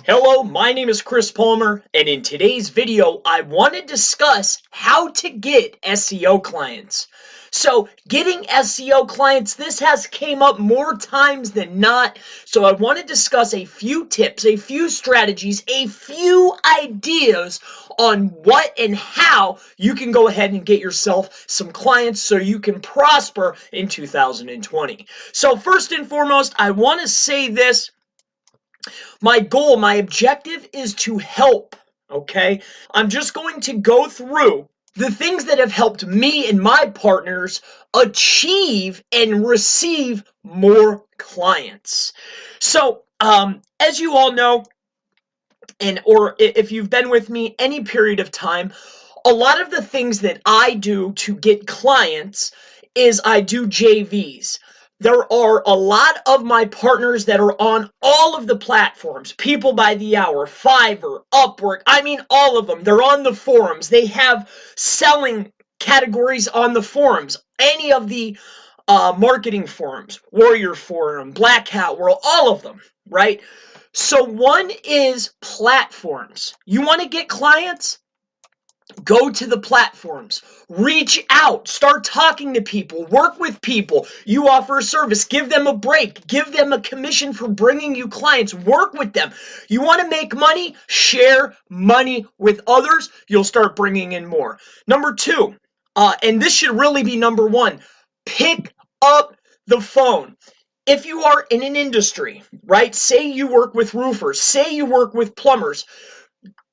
Hello, my name is Chris Palmer, and in today's video, I want to discuss how to get SEO clients. So, getting SEO clients, this has came up more times than not, so I want to discuss a few tips, a few strategies, a few ideas on what and how you can go ahead and get yourself some clients so you can prosper in 2020. So, first and foremost, I want to say this. My goal, my objective is to help, okay? I'm just going to go through the things that have helped me and my partners achieve and receive more clients. So, as you all know, or if you've been with me any period of time, a lot of the things that I do to get clients is I do JVs. There are a lot of my partners that are on all of the platforms, People by the Hour, Fiverr, Upwork, all of them. They're on the forums. They have selling categories on the forums. Any of the marketing forums, Warrior Forum, Black Hat World, all of them, right? So one is platforms. You want to get clients? Go to the platforms, reach out, start talking to people, work with people. You offer a service, give them a break, give them a commission for bringing you clients, work with them. You want to make money? Share money with others. You'll start bringing in more. Number two, and this should really be number one, pick up the phone. If you are in an industry, right? Say you work with roofers, say you work with plumbers.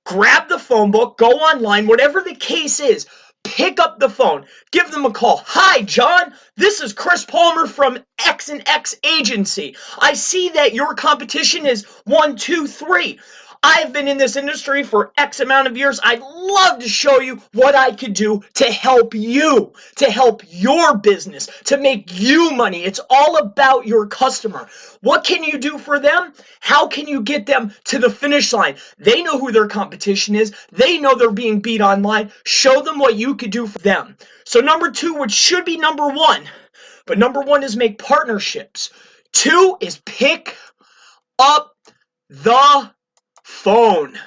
Grab the phone book, go online, whatever the case is, pick up the phone, give them a call. Hi, John, this is Chris Palmer from X and X agency. I see that your competition is 1, 2, 3. I've been in this industry for X amount of years. I'd love to show you what I could do to help you, to help your business, to make you money. It's all about your customer. What can you do for them? How can you get them to the finish line? They know who their competition is. They know they're being beat online. Show them what you could do for them. So number two, which should be number one, but number one is make partnerships. Two is pick up the phone.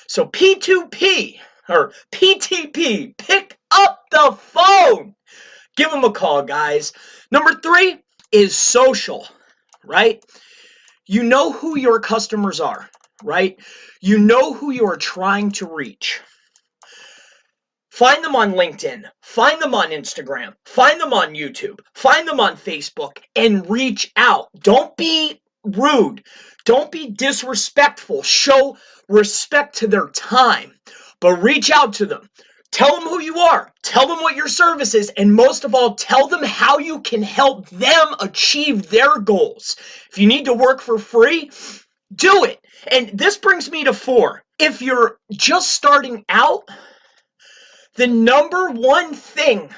So P2P or PTP, pick up the phone. Give them a call, guys. Number three is social, right? You know who your customers are, right? You know who you are trying to reach. Find them on LinkedIn, find them on Instagram, find them on YouTube, find them on Facebook, and reach out. Don't be rude. Don't be disrespectful. Show respect to their time, but reach out to them. Tell them who you are. Tell them what your service is. And most of all, tell them how you can help them achieve their goals. If you need to work for free, do it. And this brings me to 4. If you're just starting out, the number one thing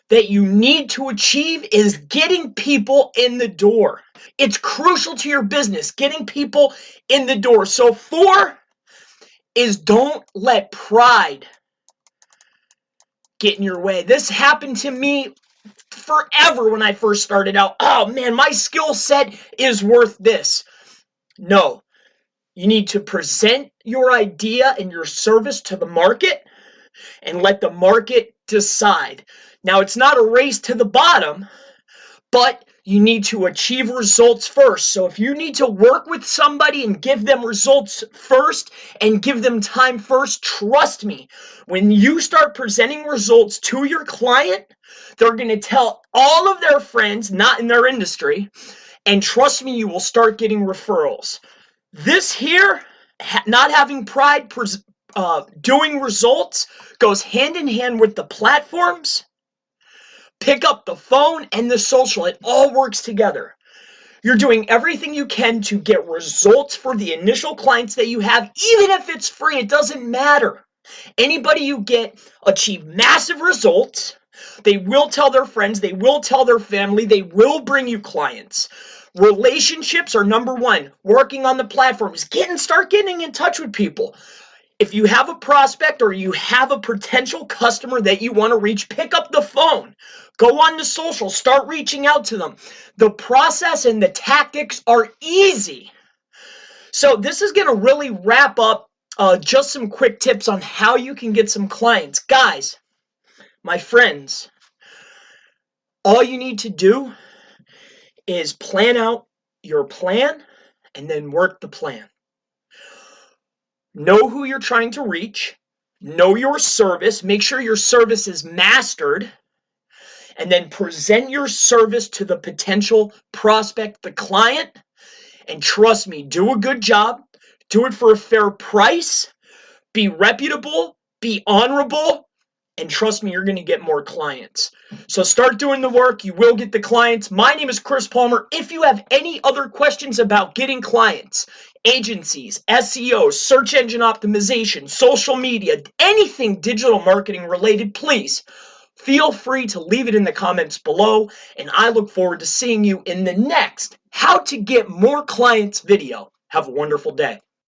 that you need to achieve is getting people in the door. It's crucial to your business, getting people in the door. So 4 is don't let pride get in your way. This happened to me forever when I first started out. Oh man, my skill set is worth this. No, you need to present your idea and your service to the market and let the market decide. Now, it's not a race to the bottom, but you need to achieve results first. So if you need to work with somebody and give them results first and give them time first, trust me, when you start presenting results to your client, they're going to tell all of their friends, not in their industry, and trust me, you will start getting referrals. This here, not having pride, doing results goes hand in hand with the platforms, pick up the phone, and the social. It all works together. You're doing everything you can to get results for the initial clients that you have, even if it's free. It doesn't matter. Anybody you get achieve massive results. They will tell their friends. They will tell their family. They will bring you clients. Relationships are number one. Working on the platforms. Start getting in touch with people. If you have a prospect or you have a potential customer that you want to reach, pick up the phone. Go on to social. Start reaching out to them. The process and the tactics are easy. So this is going to really wrap up just some quick tips on how you can get some clients. Guys, my friends, all you need to do is plan out your plan and then work the plan. Know who you're trying to reach. Know your service. Make sure your service is mastered. And then present your service to the potential prospect, the client. And trust me, do a good job. Do it for a fair price. Be reputable. Be honorable. And trust me, you're going to get more clients. So start doing the work. You will get the clients. My name is Chris Palmer. If you have any other questions about getting clients, agencies, SEO, search engine optimization, social media, anything digital marketing related, please feel free to leave it in the comments below. And I look forward to seeing you in the next How to Get More Clients video. Have a wonderful day.